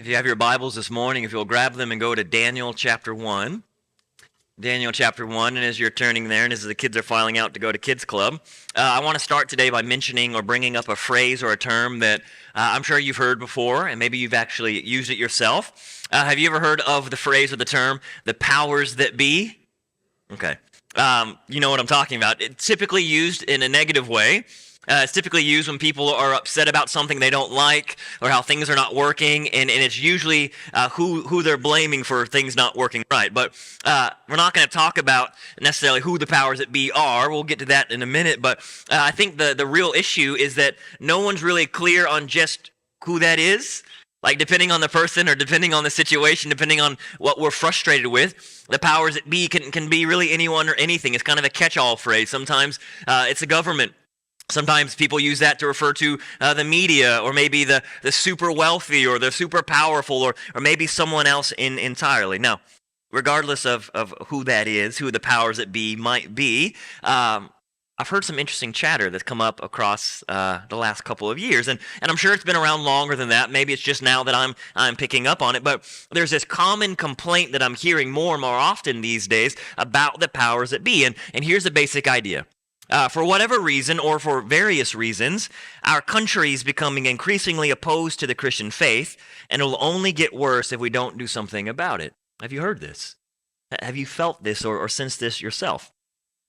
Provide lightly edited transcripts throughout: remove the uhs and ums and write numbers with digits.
If you have your Bibles this morning, if you'll grab them and go to Daniel chapter 1. Daniel chapter 1, and as you're turning there and as the kids are filing out to go to Kids Club, I want to start today by mentioning or bringing up a phrase or a term that I'm sure you've heard before, and maybe you've actually used it yourself. Have you ever heard of the phrase or the term, the powers that be? Okay. You know what I'm talking about. It's typically used in a negative way. It's typically used when people are upset about something they don't like or how things are not working, and it's usually who they're blaming for things not working right. But we're not going to talk about necessarily who the powers that be are. We'll get to that in a minute. But I think the real issue is that no one's really clear on just who that is. Like, depending on the person or depending on the situation, depending on what we're frustrated with, the powers that be can be really anyone or anything. It's kind of a catch-all phrase. Sometimes it's a government. Sometimes people use that to refer to the media, or maybe the super wealthy or the super powerful, or maybe someone else entirely. Now, regardless of who that is, who the powers that be might be, I've heard some interesting chatter that's come up across the last couple of years, and I'm sure it's been around longer than that. Maybe it's just now that I'm picking up on it, but there's this common complaint that I'm hearing more and more often these days about the powers that be, and here's the basic idea. For whatever reason, or for various reasons, our country is becoming increasingly opposed to the Christian faith, and it will only get worse if we don't do something about it. Have you heard this? Have you felt this or sensed this yourself?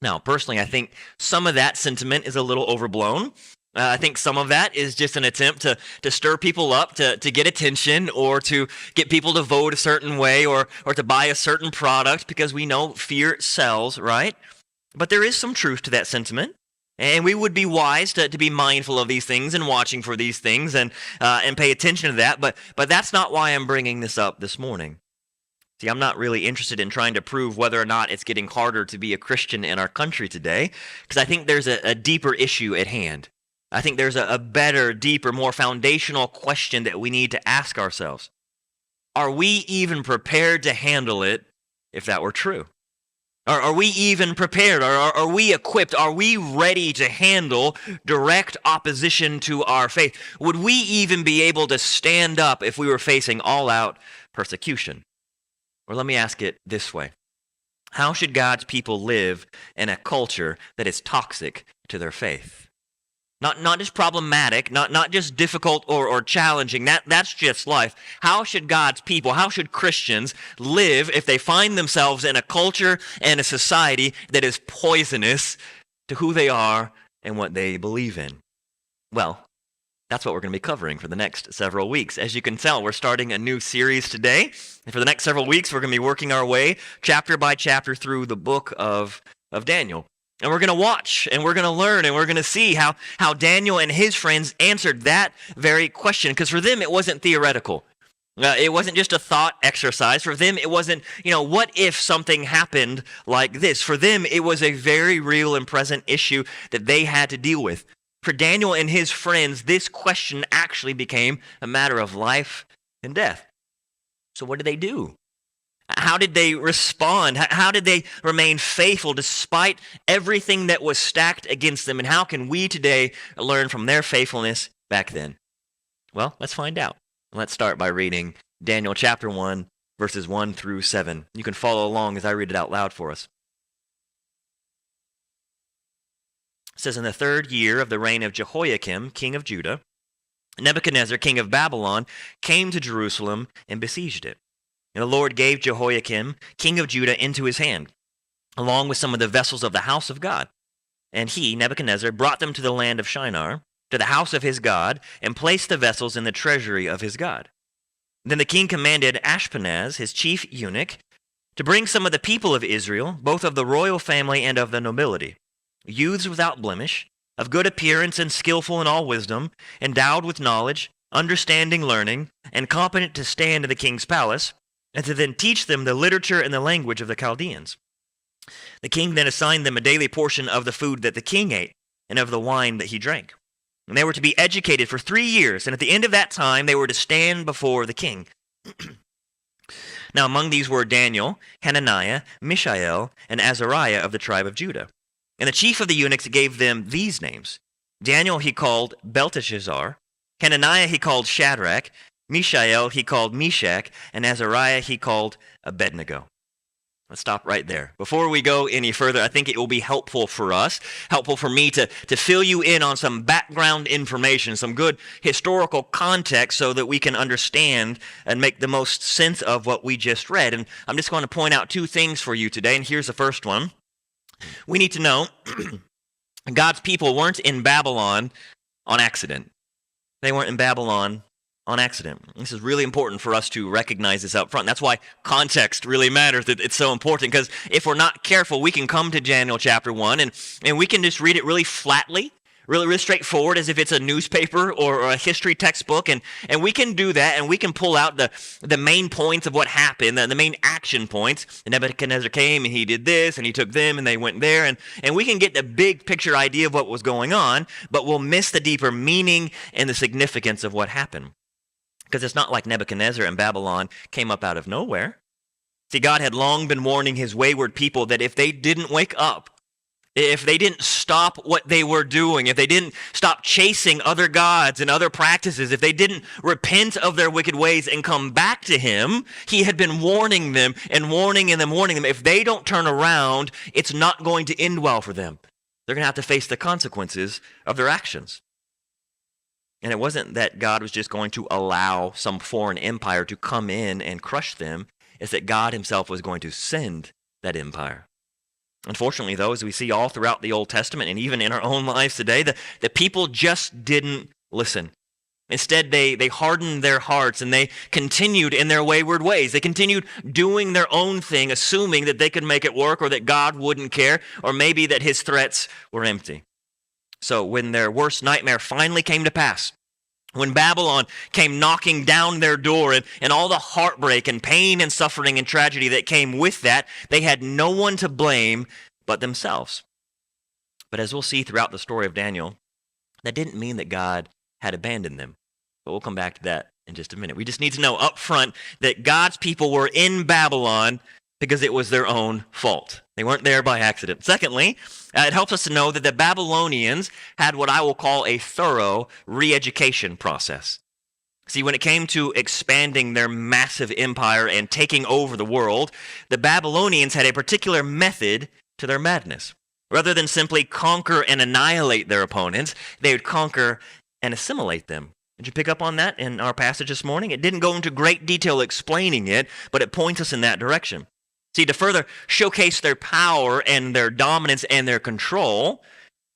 Now, personally, I think some of that sentiment is a little overblown. I think some of that is just an attempt to stir people up, to get attention, or to get people to vote a certain way, or to buy a certain product, because we know fear sells, right? But there is some truth to that sentiment, and we would be wise to be mindful of these things and watching for these things and pay attention to that, but that's not why I'm bringing this up this morning. See, I'm not really interested in trying to prove whether or not it's getting harder to be a Christian in our country today, because I think there's a deeper issue at hand. I think there's a better, deeper, more foundational question that we need to ask ourselves. Are we even prepared to handle it if that were true? Are we even prepared? Are we equipped? Are we ready to handle direct opposition to our faith? Would we even be able to stand up if we were facing all-out persecution? Or let me ask it this way. How should God's people live in a culture that is toxic to their faith? Not just problematic, not just difficult or challenging. That's just life. How should God's people, how should Christians live if they find themselves in a culture and a society that is poisonous to who they are and what they believe in? Well, that's what we're going to be covering for the next several weeks. As you can tell, we're starting a new series today. And for the next several weeks, we're going to be working our way chapter by chapter through the book of Daniel. And we're going to watch, and we're going to learn, and we're going to see how Daniel and his friends answered that very question. Because for them, it wasn't theoretical. It wasn't just a thought exercise. For them, it wasn't, what if something happened like this? For them, it was a very real and present issue that they had to deal with. For Daniel and his friends, this question actually became a matter of life and death. So what did they do? How did they respond? How did they remain faithful despite everything that was stacked against them? And how can we today learn from their faithfulness back then? Well, let's find out. Let's start by reading Daniel chapter 1, verses 1 through 7. You can follow along as I read it out loud for us. It says, in the 3rd year of the reign of Jehoiakim, king of Judah, Nebuchadnezzar, king of Babylon, came to Jerusalem and besieged it. And the Lord gave Jehoiakim, king of Judah, into his hand, along with some of the vessels of the house of God. And he, Nebuchadnezzar, brought them to the land of Shinar, to the house of his God, and placed the vessels in the treasury of his God. Then the king commanded Ashpenaz, his chief eunuch, to bring some of the people of Israel, both of the royal family and of the nobility, youths without blemish, of good appearance and skillful in all wisdom, endowed with knowledge, understanding learning, and competent to stand in the king's palace, and to then teach them the literature and the language of the Chaldeans. The king then assigned them a daily portion of the food that the king ate, and of the wine that he drank. And they were to be educated for 3 years, and at the end of that time they were to stand before the king. Now among these were Daniel, Hananiah, Mishael, and Azariah of the tribe of Judah. And the chief of the eunuchs gave them these names. Daniel he called Belteshazzar, Hananiah he called Shadrach, Mishael he called Meshach, and Azariah he called Abednego. Let's stop right there. Before we go any further, I think it will be helpful for us, helpful for me to fill you in on some background information, some good historical context so that we can understand and make the most sense of what we just read. And I'm just going to point out two things for you today, and here's the first one. We need to know God's people weren't in Babylon on accident. They weren't in Babylon on accident. This is really important for us to recognize this up front. That's why context really matters. It's so important, because if we're not careful, we can come to Daniel chapter 1 and we can just read it really flatly, really straightforward, as if it's a newspaper or a history textbook, and we can do that, and we can pull out the main points of what happened, the main action points. And Nebuchadnezzar came and he did this and he took them and they went there, and we can get the big picture idea of what was going on, but we'll miss the deeper meaning and the significance of what happened. Because it's not like Nebuchadnezzar and Babylon came up out of nowhere. See, God had long been warning his wayward people that if they didn't wake up, if they didn't stop what they were doing, if they didn't stop chasing other gods and other practices, if they didn't repent of their wicked ways and come back to him, he had been warning them and warning them. If they don't turn around, it's not going to end well for them. They're going to have to face the consequences of their actions. And it wasn't that God was just going to allow some foreign empire to come in and crush them. It's that God himself was going to send that empire. Unfortunately, though, as we see all throughout the Old Testament and even in our own lives today, the people just didn't listen. Instead, they hardened their hearts and they continued in their wayward ways. They continued doing their own thing, assuming that they could make it work or that God wouldn't care, or maybe that his threats were empty. So when their worst nightmare finally came to pass, when Babylon came knocking down their door and all the heartbreak and pain and suffering and tragedy that came with that, they had no one to blame but themselves. But as we'll see throughout the story of Daniel, that didn't mean that God had abandoned them. But we'll come back to that in just a minute. We just need to know up front that God's people were in Babylon because it was their own fault. They weren't there by accident. Secondly, it helps us to know that the Babylonians had what I will call a thorough re-education process. See, when it came to expanding their massive empire and taking over the world, the Babylonians had a particular method to their madness. Rather than simply conquer and annihilate their opponents, they would conquer and assimilate them. Did you pick up on that in our passage this morning? It didn't go into great detail explaining it, but it points us in that direction. See, to further showcase their power and their dominance and their control,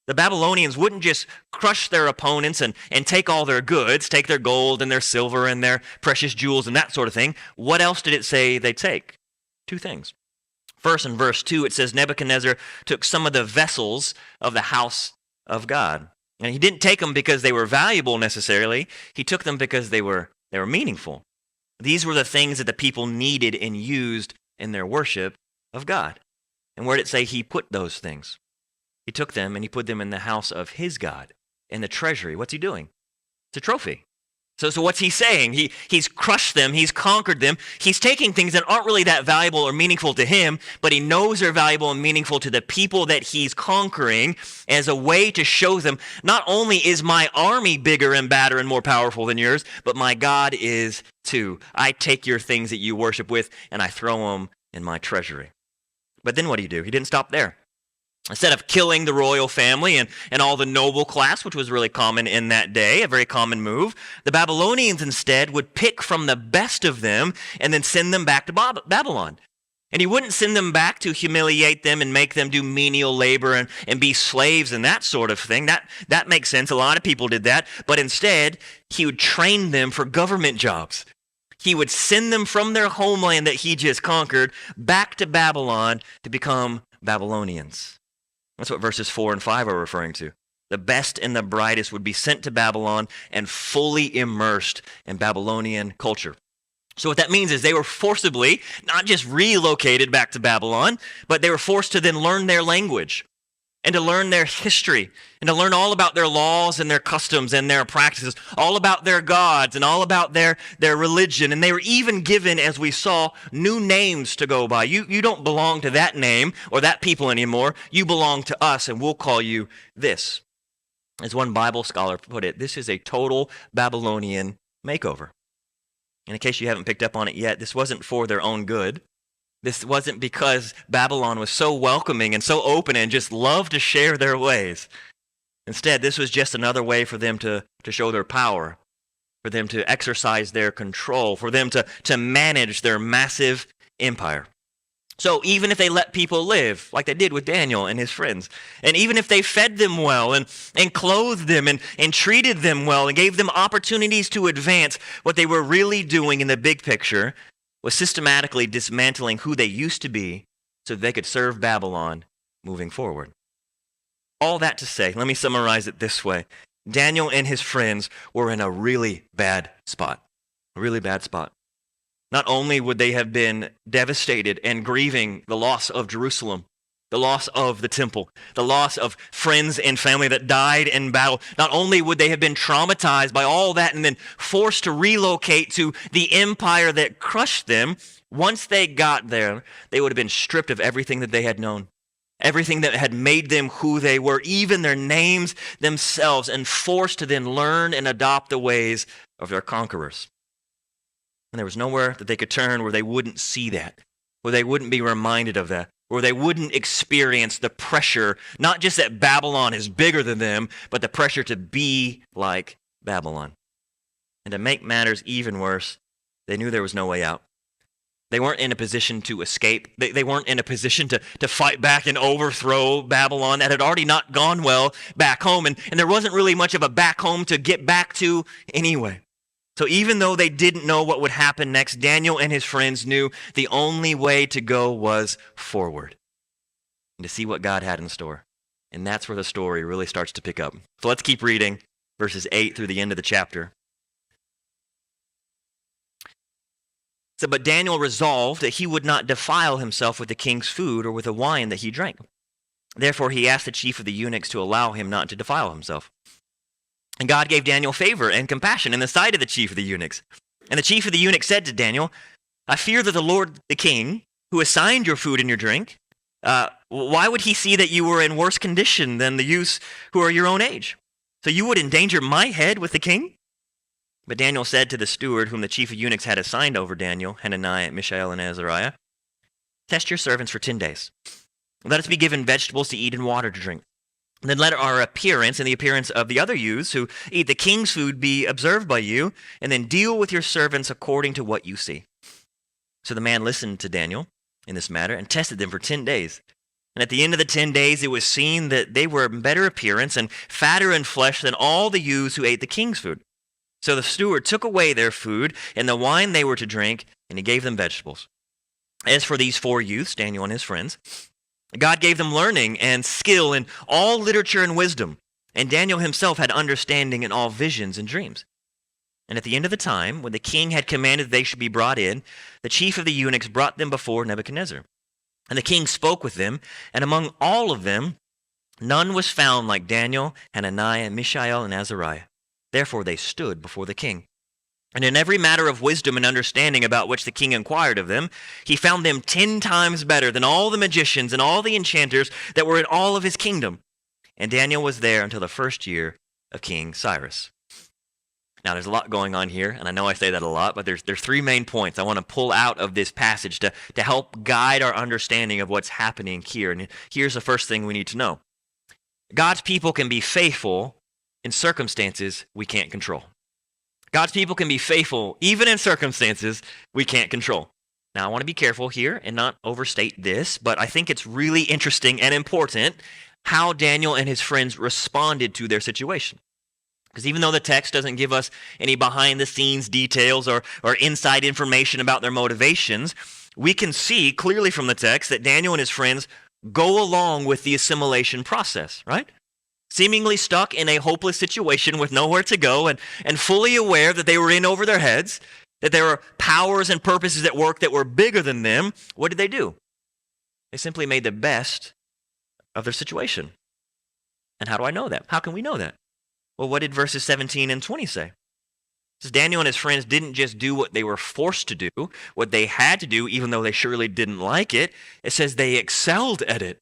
the Babylonians wouldn't just crush their opponents and take all their goods, take their gold and their silver and their precious jewels and that sort of thing. What else did it say they take? Two things. First, in verse 2, it says Nebuchadnezzar took some of the vessels of the house of God. And he didn't take them because they were valuable necessarily. He took them because they were meaningful. These were the things that the people needed and used in their worship of God. And where did it say he put those things? He took them and he put them in the house of his God, in the treasury. What's he doing? It's a trophy. So what's he saying? He's crushed them. He's conquered them. He's taking things that aren't really that valuable or meaningful to him, but he knows they're valuable and meaningful to the people that he's conquering as a way to show them, not only is my army bigger and badder and more powerful than yours, but my God is too. I take your things that you worship with and I throw them in my treasury. But then what do? He didn't stop there. Instead of killing the royal family and all the noble class, which was really common in that day, a very common move, the Babylonians instead would pick from the best of them and then send them back to Babylon. And he wouldn't send them back to humiliate them and make them do menial labor and be slaves and that sort of thing. That makes sense. A lot of people did that. But instead, he would train them for government jobs. He would send them from their homeland that he just conquered back to Babylon to become Babylonians. That's what verses 4 and 5 are referring to. The best and the brightest would be sent to Babylon and fully immersed in Babylonian culture. So what that means is they were forcibly not just relocated back to Babylon, but they were forced to then learn their language and to learn their history and to learn all about their laws and their customs and their practices, all about their gods and all about their religion. And they were even given, as we saw, new names to go by. You don't belong to that name or that people anymore. You belong to us, and we'll call you this. As one Bible scholar put it, this is a total Babylonian makeover. And in case you haven't picked up on it yet, this wasn't for their own good. This wasn't because Babylon was so welcoming and so open and just loved to share their ways. Instead, this was just another way for them to show their power, for them to exercise their control, for them to manage their massive empire. So even if they let people live, like they did with Daniel and his friends, and even if they fed them well and clothed them and treated them well and gave them opportunities to advance, what they were really doing in the big picture was systematically dismantling who they used to be so they could serve Babylon moving forward. All that to say, let me summarize it this way. Daniel and his friends were in a really bad spot. A really bad spot. Not only would they have been devastated and grieving the loss of Jerusalem, the loss of the temple, the loss of friends and family that died in battle, not only would they have been traumatized by all that and then forced to relocate to the empire that crushed them, once they got there, they would have been stripped of everything that they had known, everything that had made them who they were, even their names themselves, and forced to then learn and adopt the ways of their conquerors. And there was nowhere that they could turn where they wouldn't see that, where they wouldn't be reminded of that, where they wouldn't experience the pressure, not just that Babylon is bigger than them, but the pressure to be like Babylon. And to make matters even worse, they knew there was no way out. They weren't in a position to escape. They weren't in a position to fight back and overthrow Babylon. That had already not gone well back home, and there wasn't really much of a back home to get back to anyway. So even though they didn't know what would happen next, Daniel and his friends knew the only way to go was forward and to see what God had in store. And that's where the story really starts to pick up. So let's keep reading verses 8 through the end of the chapter. So, but Daniel resolved that he would not defile himself with the king's food or with the wine that he drank. Therefore he asked the chief of the eunuchs to allow him not to defile himself. And God gave Daniel favor and compassion in the sight of the chief of the eunuchs. And the chief of the eunuchs said to Daniel, I fear that the Lord the king, who assigned your food and your drink, why would he see that you were in worse condition than the youths who are your own age? So you would endanger my head with the king? But Daniel said to the steward whom the chief of eunuchs had assigned over Daniel, Hananiah, Mishael, and Azariah, test your servants for 10 days. Let us be given vegetables to eat and water to drink. Then let our appearance and the appearance of the other youths who eat the king's food be observed by you, and then deal with your servants according to what you see. So the man listened to Daniel in this matter and tested them for 10 days. And at the end of the 10 days, it was seen that they were in better appearance and fatter in flesh than all the youths who ate the king's food. So the steward took away their food and the wine they were to drink, and he gave them vegetables. As for these 4 youths, Daniel and his friends, God gave them learning and skill in all literature and wisdom, and Daniel himself had understanding in all visions and dreams. And at the end of the time, when the king had commanded they should be brought in, the chief of the eunuchs brought them before Nebuchadnezzar. And the king spoke with them, and among all of them, none was found like Daniel, Hananiah, Mishael, and Azariah. Therefore they stood before the king. And in every matter of wisdom and understanding about which the king inquired of them, he found them 10 times better than all the magicians and all the enchanters that were in all of his kingdom. And Daniel was there until the first year of King Cyrus. Now, there's a lot going on here, and I know I say that a lot, but there's 3 main points I want to pull out of this passage to help guide our understanding of what's happening here. And here's the first thing we need to know. God's people can be faithful in circumstances we can't control. God's people can be faithful even in circumstances we can't control. Now, I want to be careful here and not overstate this, but I think it's really interesting and important how Daniel and his friends responded to their situation. Because even though the text doesn't give us any behind-the-scenes details or inside information about their motivations, we can see clearly from the text that Daniel and his friends go along with the assimilation process, right? Seemingly stuck in a hopeless situation with nowhere to go and fully aware that they were in over their heads, that there were powers and purposes at work that were bigger than them, what did they do? They simply made the best of their situation. And how do I know that? How can we know that? Well, what did verses 17 and 20 say? It says Daniel and his friends didn't just do what they were forced to do, what they had to do, even though they surely didn't like it. It says they excelled at it.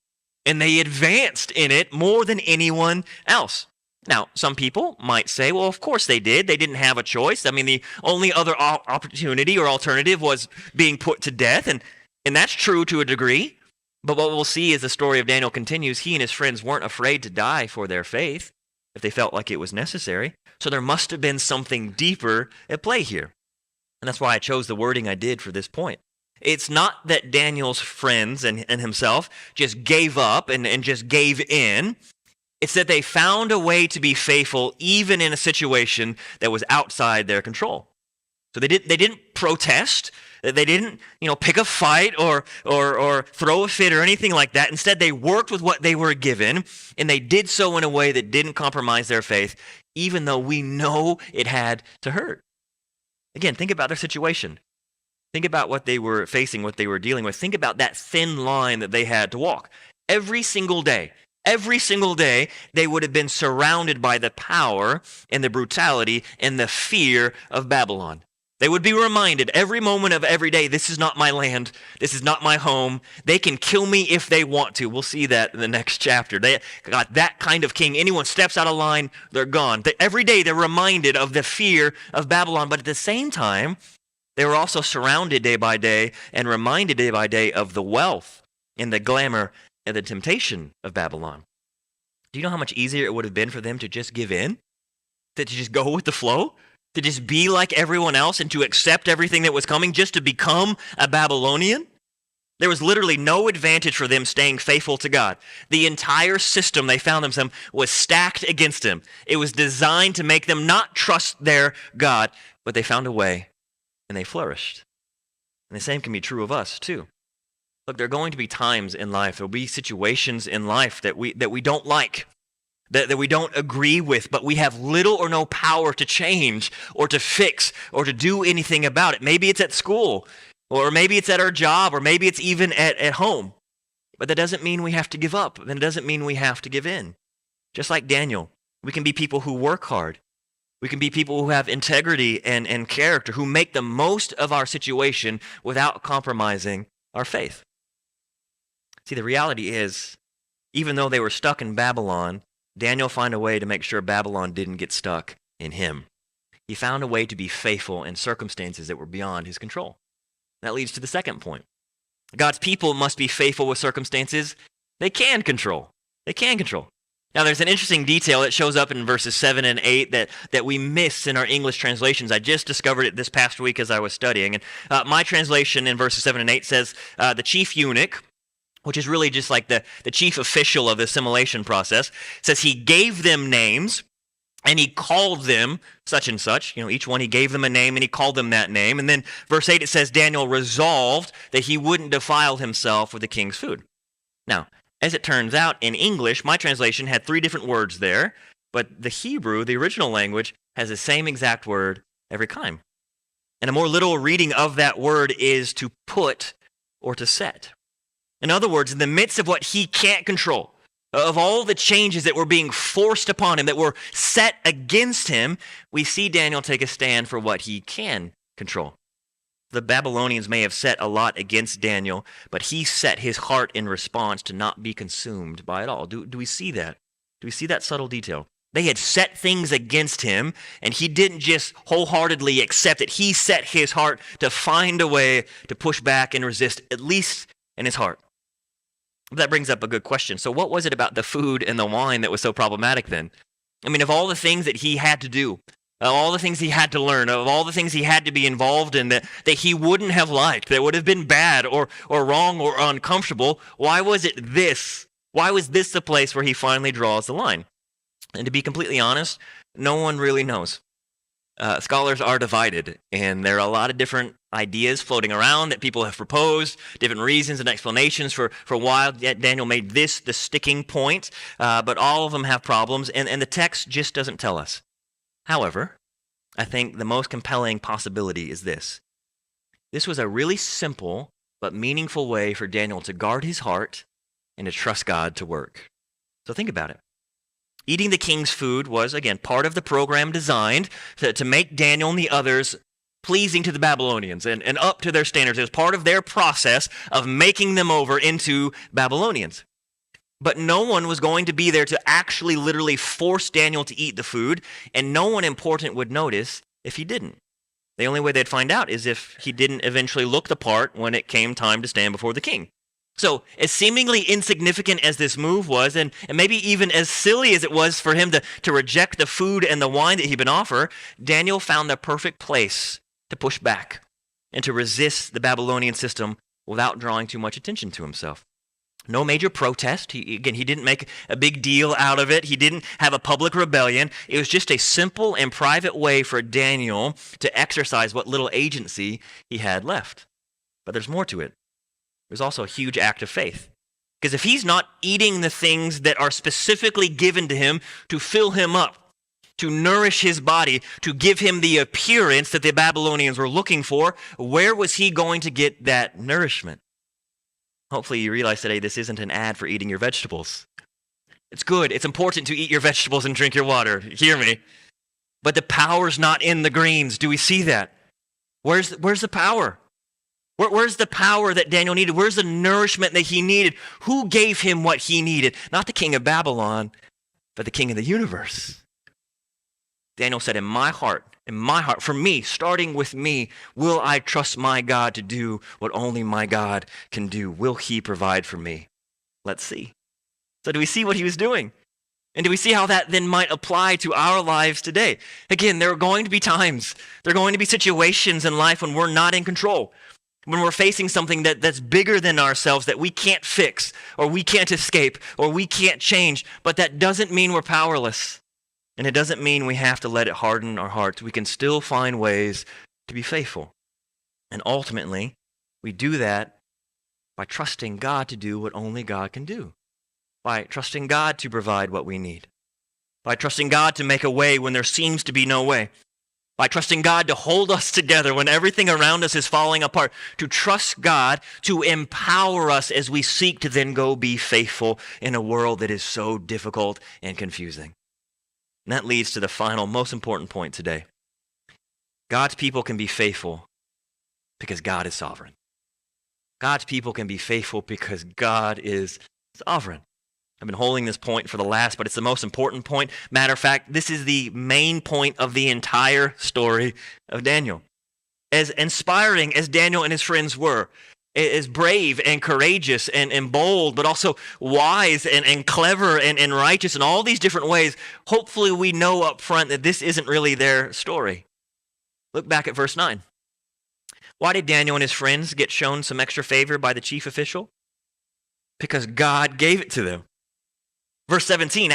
And they advanced in it more than anyone else. Now, some people might say, well, of course they did. They didn't have a choice. I mean, the only other opportunity or alternative was being put to death, and that's true to a degree. But what we'll see as the story of Daniel continues, he and his friends weren't afraid to die for their faith if they felt like it was necessary. So there must have been something deeper at play here. And that's why I chose the wording I did for this point. It's not that Daniel's friends and himself just gave up and just gave in. It's that they found a way to be faithful even in a situation that was outside their control. So they didn't protest. They didn't, pick a fight or throw a fit or anything like that. Instead, they worked with what they were given, and they did so in a way that didn't compromise their faith, even though we know it had to hurt. Again, think about their situation. Think about what they were facing, what they were dealing with. Think about that thin line that they had to walk. Every single day, they would have been surrounded by the power and the brutality and the fear of Babylon. They would be reminded every moment of every day, this is not my land, this is not my home. They can kill me if they want to. We'll see that in the next chapter. They got that kind of king. Anyone steps out of line, they're gone. Every day they're reminded of the fear of Babylon, but at the same time, they were also surrounded day by day and reminded day by day of the wealth and the glamour and the temptation of Babylon. Do you know how much easier it would have been for them to just give in? To just go with the flow? To just be like everyone else and to accept everything that was coming, just to become a Babylonian? There was literally no advantage for them staying faithful to God. The entire system they found themselves was stacked against them. It was designed to make them not trust their God, but they found a way and they flourished. And the same can be true of us too. Look, there are going to be times in life, there will be situations in life that we don't like, that we don't agree with, but we have little or no power to change or to fix or to do anything about it. Maybe it's at school, or maybe it's at our job, or maybe it's even at home. But that doesn't mean we have to give up. And it doesn't mean we have to give in. Just like Daniel, we can be people who work hard. We can be people who have integrity and character, who make the most of our situation without compromising our faith. See, the reality is, even though they were stuck in Babylon, Daniel found a way to make sure Babylon didn't get stuck in him. He found a way to be faithful in circumstances that were beyond his control. That leads to the second point. God's people must be faithful with circumstances they can control. They can control. Now, there's an interesting detail that shows up in verses 7 and 8 that we miss in our English translations. I just discovered it this past week as I was studying. And my translation in verses 7 and 8 says, the chief eunuch, which is really just like the chief official of the assimilation process, says he gave them names and he called them such and such. Each one he gave them a name and he called them that name. And then verse 8 it says Daniel resolved that he wouldn't defile himself with the king's food. Now, as it turns out, in English, my translation had 3 different words there, but the Hebrew, the original language, has the same exact word every time. And a more literal reading of that word is to put or to set. In other words, in the midst of what he can't control, of all the changes that were being forced upon him, that were set against him, we see Daniel take a stand for what he can control. The Babylonians may have set a lot against Daniel, but he set his heart in response to not be consumed by it all. Do we see that? Do we see that subtle detail? They had set things against him, and he didn't just wholeheartedly accept it. He set his heart to find a way to push back and resist, at least in his heart. That brings up a good question. So what was it about the food and the wine that was so problematic then? I mean, of all the things that he had to do, of all the things he had to learn, of all the things he had to be involved in that he wouldn't have liked, that would have been bad or wrong or uncomfortable, why was it this? Why was this the place where he finally draws the line? And to be completely honest, no one really knows. Scholars are divided, and there are a lot of different ideas floating around that people have proposed, different reasons and explanations for why Daniel made this the sticking point, but all of them have problems, and the text just doesn't tell us. However, I think the most compelling possibility is this. This was a really simple but meaningful way for Daniel to guard his heart and to trust God to work. So think about it. Eating the king's food was, again, part of the program designed to make Daniel and the others pleasing to the Babylonians and up to their standards. It was part of their process of making them over into Babylonians. But no one was going to be there to actually literally force Daniel to eat the food, and no one important would notice if he didn't. The only way they'd find out is if he didn't eventually look the part when it came time to stand before the king. So, as seemingly insignificant as this move was, and maybe even as silly as it was for him to reject the food and the wine that he'd been offered, Daniel found the perfect place to push back and to resist the Babylonian system without drawing too much attention to himself. No major protest. He didn't make a big deal out of it. He didn't have a public rebellion. It was just a simple and private way for Daniel to exercise what little agency he had left. But there's more to it. There's also a huge act of faith. Because if he's not eating the things that are specifically given to him to fill him up, to nourish his body, to give him the appearance that the Babylonians were looking for, where was he going to get that nourishment? Hopefully you realize today this isn't an ad for eating your vegetables. It's good. It's important to eat your vegetables and drink your water. Hear me. But the power's not in the greens. Do we see that? Where's the power? Where's the power that Daniel needed? Where's the nourishment that he needed? Who gave him what he needed? Not the king of Babylon, but the king of the universe. Daniel said, in my heart, for me, starting with me, will I trust my God to do what only my God can do? Will he provide for me? Let's see. So do we see what he was doing? And do we see how that then might apply to our lives today? Again, there are going to be times, there are going to be situations in life when we're not in control, when we're facing something that's bigger than ourselves that we can't fix, or we can't escape, or we can't change, but that doesn't mean we're powerless. And it doesn't mean we have to let it harden our hearts. We can still find ways to be faithful. And ultimately, we do that by trusting God to do what only God can do. By trusting God to provide what we need. By trusting God to make a way when there seems to be no way. By trusting God to hold us together when everything around us is falling apart. To trust God to empower us as we seek to then go be faithful in a world that is so difficult and confusing. And that leads to the final, most important point today. God's people can be faithful because God is sovereign. God's people can be faithful because God is sovereign. I've been holding this point for the last, but it's the most important point. Matter of fact, this is the main point of the entire story of Daniel. As inspiring as Daniel and his friends were, as brave and courageous and bold, but also wise and clever and righteous in all these different ways, hopefully we know up front that this isn't really their story. Look back at verse 9. Why did Daniel and his friends get shown some extra favor by the chief official? Because God gave it to them. Verse 17,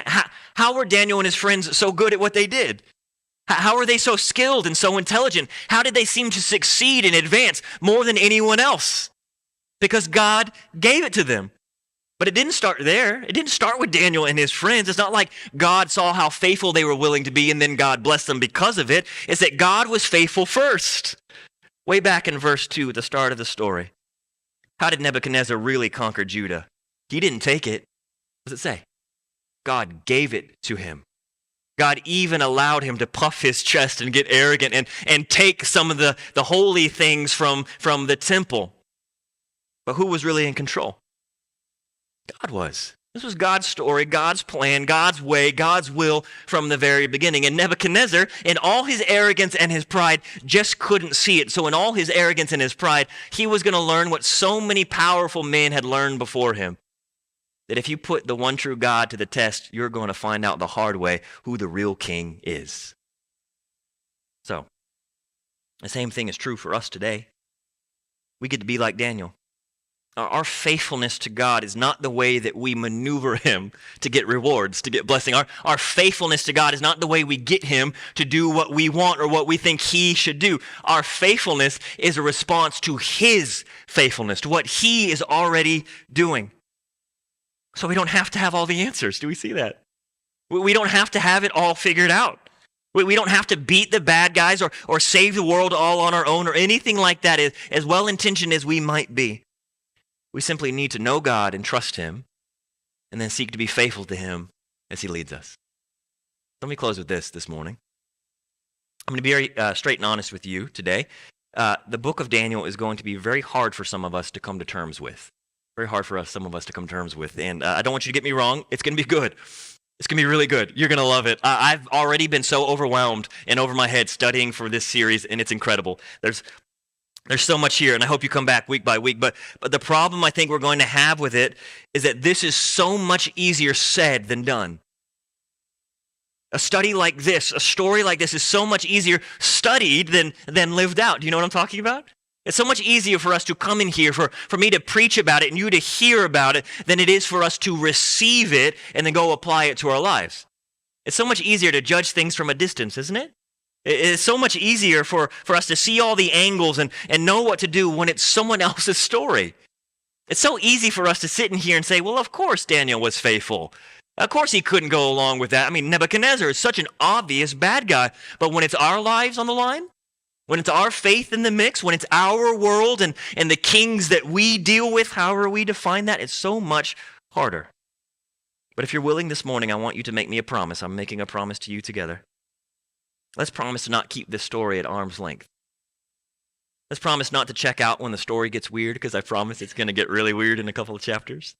how were Daniel and his friends so good at what they did? How are they so skilled and so intelligent? How did they seem to succeed and advance more than anyone else? Because God gave it to them. But it didn't start there. It didn't start with Daniel and his friends. It's not like God saw how faithful they were willing to be and then God blessed them because of it. It's that God was faithful first. Way back in verse 2 at the start of the story. How did Nebuchadnezzar really conquer Judah? He didn't take it. What does it say? God gave it to him. God even allowed him to puff his chest and get arrogant and take some of the holy things from the temple. But who was really in control? God was. This was God's story, God's plan, God's way, God's will from the very beginning. And Nebuchadnezzar, in all his arrogance and his pride, just couldn't see it. So in all his arrogance and his pride, he was going to learn what so many powerful men had learned before him. That if you put the one true God to the test, you're going to find out the hard way who the real king is. So, the same thing is true for us today. We get to be like Daniel. Our faithfulness to God is not the way that we maneuver him to get rewards, to get blessing. Our faithfulness to God is not the way we get him to do what we want or what we think he should do. Our faithfulness is a response to his faithfulness, to what he is already doing. So we don't have to have all the answers. Do we see that? We don't have to have it all figured out. We don't have to beat the bad guys or save the world all on our own or anything like that, as well-intentioned as we might be. We simply need to know God and trust him and then seek to be faithful to him as he leads us. Let me close with this morning. I'm going to be very straight and honest with you today. The book of Daniel is going to be very hard for some of us to come to terms with. Very hard for some of us to come to terms with. And I don't want you to get me wrong. It's going to be good. It's going to be really good. You're going to love it. I've already been so overwhelmed and over my head studying for this series, and it's incredible. There's so much here, and I hope you come back week by week. But the problem I think we're going to have with it is that this is so much easier said than done. A study like this, a story like this is so much easier studied than lived out. Do you know what I'm talking about? It's so much easier for us to come in here, for me to preach about it and you to hear about it, than it is for us to receive it and then go apply it to our lives. It's so much easier to judge things from a distance, isn't it? It's so much easier for us to see all the angles and know what to do when it's someone else's story. It's so easy for us to sit in here and say, well, of course Daniel was faithful. Of course he couldn't go along with that. I mean, Nebuchadnezzar is such an obvious bad guy. But when it's our lives on the line, when it's our faith in the mix, when it's our world and the kings that we deal with, however we define that, it's so much harder. But if you're willing this morning, I want you to make me a promise. I'm making a promise to you together. Let's promise to not keep this story at arm's length. Let's promise not to check out when the story gets weird, because I promise it's going to get really weird in a couple of chapters.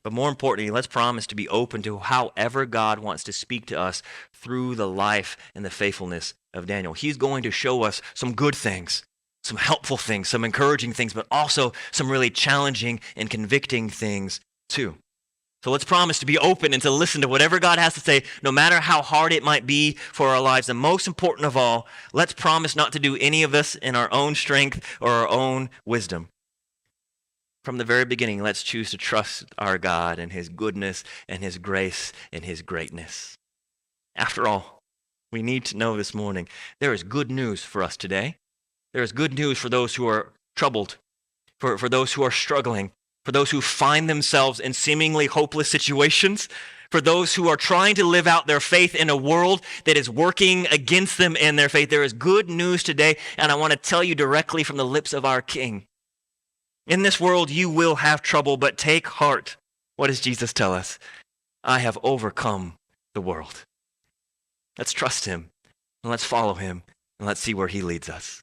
But more importantly, let's promise to be open to however God wants to speak to us through the life and the faithfulness of Daniel. He's going to show us some good things, some helpful things, some encouraging things, but also some really challenging and convicting things too. So let's promise to be open and to listen to whatever God has to say, no matter how hard it might be for our lives. And most important of all, let's promise not to do any of this in our own strength or our own wisdom. From the very beginning, let's choose to trust our God and his goodness and his grace and his greatness. After all, we need to know this morning, there is good news for us today. There is good news for those who are troubled, for those who are struggling, for those who find themselves in seemingly hopeless situations, for those who are trying to live out their faith in a world that is working against them and their faith. There is good news today, and I want to tell you directly from the lips of our King. In this world, you will have trouble, but take heart. What does Jesus tell us? I have overcome the world. Let's trust him, and let's follow him, and let's see where he leads us.